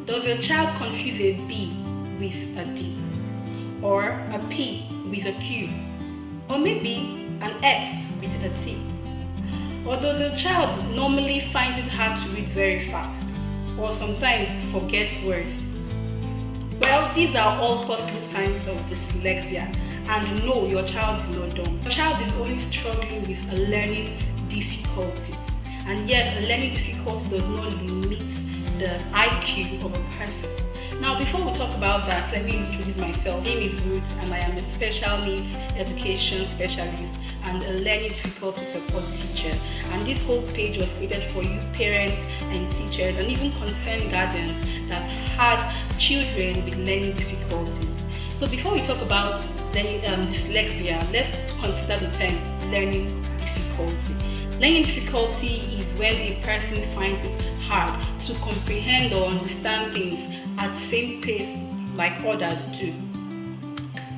Does your child confuse a B with a D? Or a P with a Q? Or maybe an X with a T? Or does your child normally find it hard to read very fast? Or sometimes forgets words? Well, these are all possible signs of dyslexia, and no, your child is not dumb. Your child is only struggling with a learning difficulty. And yes, a learning difficulty does not limit the IQ of a person. Now, before we talk about that, let me introduce myself. My name is Ruth, and I am a special needs education specialist and a learning difficulty support teacher. And this whole page was created for you parents and teachers and even concerned guardians that has children with learning difficulties. So before we talk about dyslexia, let's consider the term learning difficulty. Learning difficulty is when a person finds it hard to comprehend or understand things at the same pace like others do.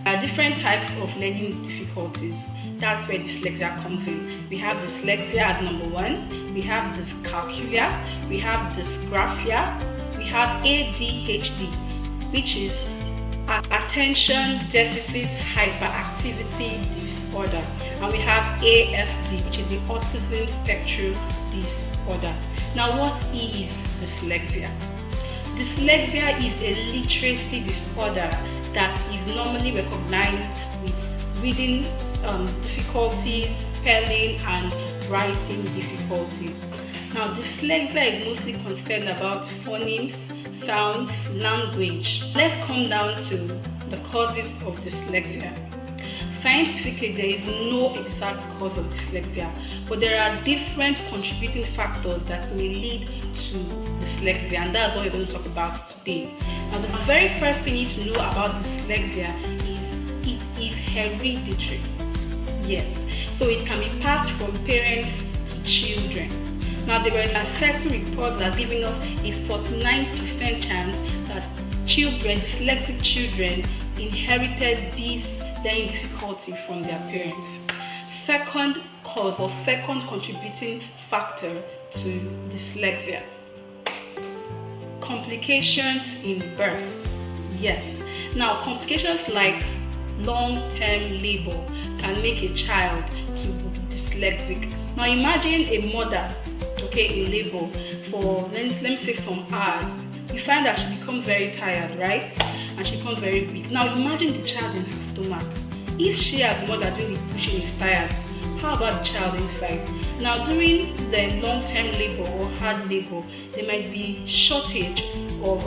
There are different types of learning difficulties. That's where dyslexia comes in. We have dyslexia as number one, we have dyscalculia, we have dysgraphia, we have ADHD, which is attention deficit hyperactivity disorder, and we have ASD, which is the autism spectrum disorder. Now, what is dyslexia? Dyslexia is a literacy disorder that is normally recognized with reading difficulties, spelling, and writing difficulties. Now, dyslexia is mostly concerned about phonemes, sounds, language. Let's come down to the causes of dyslexia. Scientifically, there is no exact cause of dyslexia, but there are different contributing factors that may lead to dyslexia, and that's what we're going to talk about today. Now, the very first thing you need to know about dyslexia is it is hereditary. Yes, so it can be passed from parents to children. Now, there was a certain report that giving us a 49% chance that dyslexic children inherited these learning difficulty from their parents. Second cause or second contributing factor to dyslexia: complications in birth. Yes. Now, complications like long-term labor can make a child to be dyslexic. Now, imagine a mother, in labor for let me say some hours. You find that she becomes very tired, right? And she becomes very weak. Now, imagine the child in her stomach. If she as mother doing the pushing is tired, how about the child inside? Now, during the long-term labor or hard labor, there might be shortage of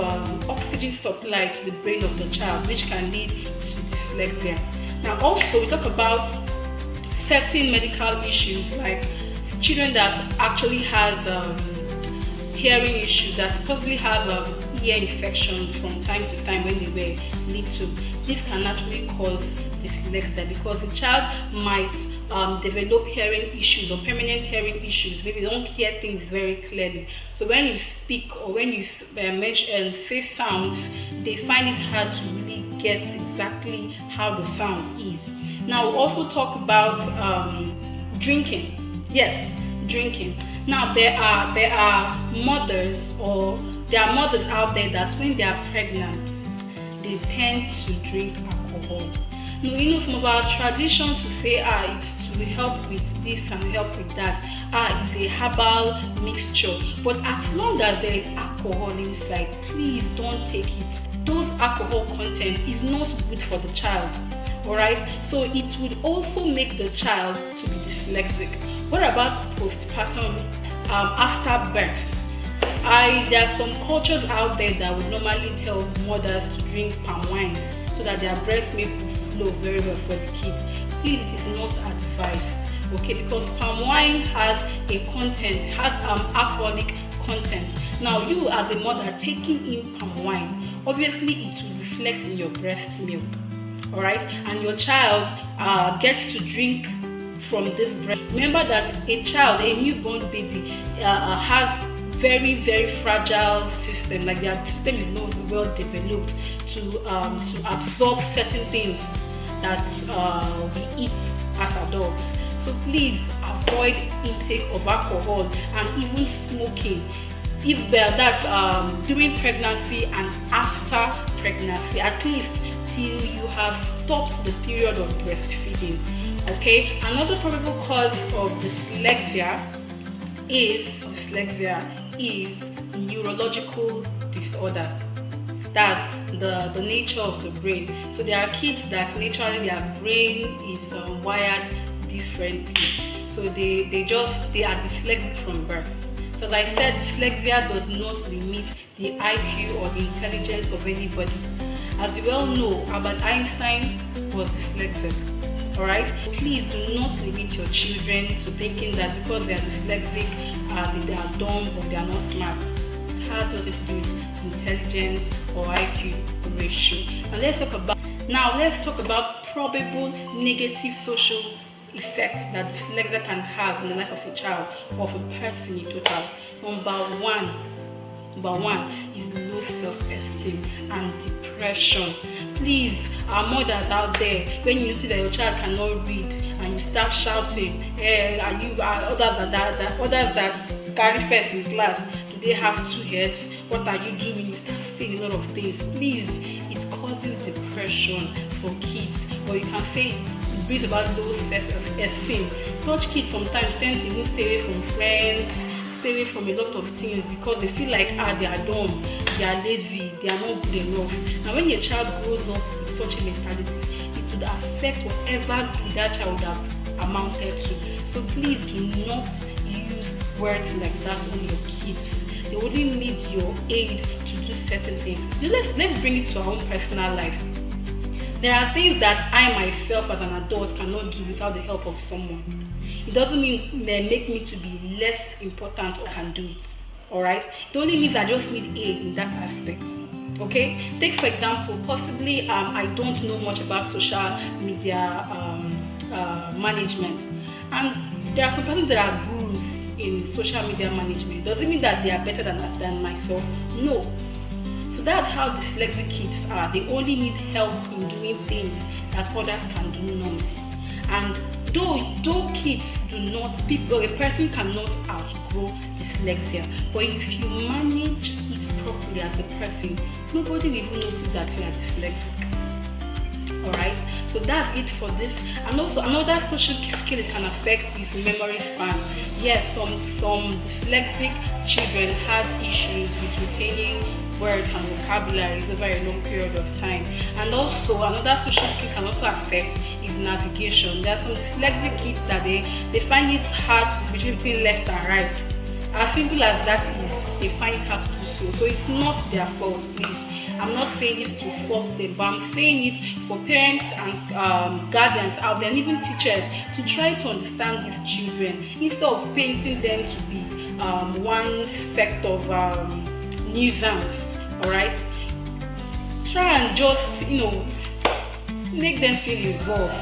oxygen supply to the brain of the child, which can lead to dyslexia. Now, also, we talk about certain medical issues like children that actually have hearing issues, that possibly have ear infections from time to time when they were little. This can actually cause dyslexia because the child might develop hearing issues or permanent hearing issues. Maybe they don't hear things very clearly. So when you speak or when you say sounds, they find it hard to really get exactly how the sound is. Now, we'll also talk about drinking. Yes, drinking. Now, there are mothers out there that when they are pregnant, they tend to drink alcohol. Now, some of our traditions to say, it's to help with this and help with that. It's a herbal mixture. But as long as there is alcohol inside, please don't take it. Those alcohol content is not good for the child. Alright, so it would also make the child to be dyslexic. What about postpartum after birth? There are some cultures out there that would normally tell mothers to drink palm wine so that their breast milk will flow very well for the kid. Please, it is not advised, because palm wine has alcoholic content. Now, you as a mother taking in palm wine, obviously it will reflect in your breast milk. Alright, and your child gets to drink from this breast. Remember that a newborn baby has very, very fragile system. Like their system is not well developed to absorb certain things that we eat as adults. So please avoid intake of alcohol and even smoking. if that's during pregnancy and after pregnancy, at least till you have stopped the period of breastfeeding. Okay, another probable cause of dyslexia is neurological disorder. That's the nature of the brain. So there are kids that naturally their brain is wired differently. So they are dyslexic from birth. So as I said, dyslexia does not limit the IQ or the intelligence of anybody. As you well know, Albert Einstein was dyslexic. Alright? Please do not limit your children to thinking that because they are dyslexic, they are dumb or they are not smart. It has nothing to do with intelligence or IQ ratio. And let's talk about probable negative social effects that dyslexia can have in the life of a child or of a person in total. Number one is low self-esteem and depression. Please, our mothers out there, when you see that your child cannot read and you start shouting, others that carry first in class, do they have 2 heads? What are you doing? You start saying a lot of things. Please, it causes depression for kids, or you can say it brings about low self-esteem. Such kids sometimes tend to even stay away from friends, stay away from a lot of things because they feel like they are dumb, they are lazy, they are not good enough. Now when your child grows up with such a mentality, it would affect whatever that child would have amounted to. So please do not use words like that on your kids. They only need your aid to do certain things. So let's bring it to our own personal life. There are things that I myself as an adult cannot do without the help of someone. It doesn't mean they make me to be less important or can do it. Alright? It only means I just need aid in that aspect. Okay? Take for example, possibly I don't know much about social media management. And there are some persons that are gurus in social media management. Doesn't mean that they are better than myself. No. So that's how dyslexic kids are. They only need help in doing things that others can do normally. And though kids a person cannot outgrow dyslexia, but if you manage it properly as a person, nobody will even notice that you are dyslexic. Alright, so that's it for this. And also another social skill it can affect is memory span. Yes, some dyslexic children have issues with retaining words and vocabularies over a long period of time. And also another social skill can also affect is navigation. There are some dyslexic kids that they find it hard to switch between left and right. As simple as that is, they find it hard to do so. So it's not their fault, please. I'm not saying this to fault them, but I'm saying it for parents and guardians out there and even teachers to try to understand these children instead of painting them to be one sect of nuisance. Alright? Try and just, make them feel involved.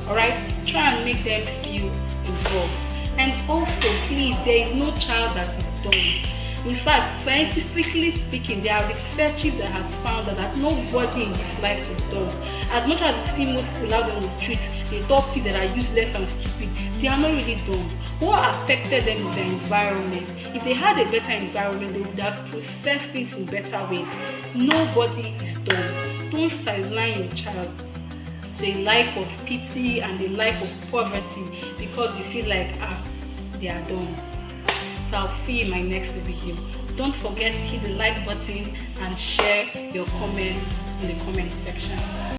Alright? Try and make them feel involved. And also, please, there is no child that is dumb. In fact, scientifically speaking, there are researches that have found that nobody in this life is dumb. As much as you see most people out on the streets, they talk things that are useless and stupid, they are not really dumb. What affected them is their environment. If they had a better environment, they would have processed things in better ways. Nobody is dumb. Don't sideline your child to a life of pity and a life of poverty because you feel like they are dumb. So I'll see you in my next video. Don't forget to hit the like button and share your comments in the comment section.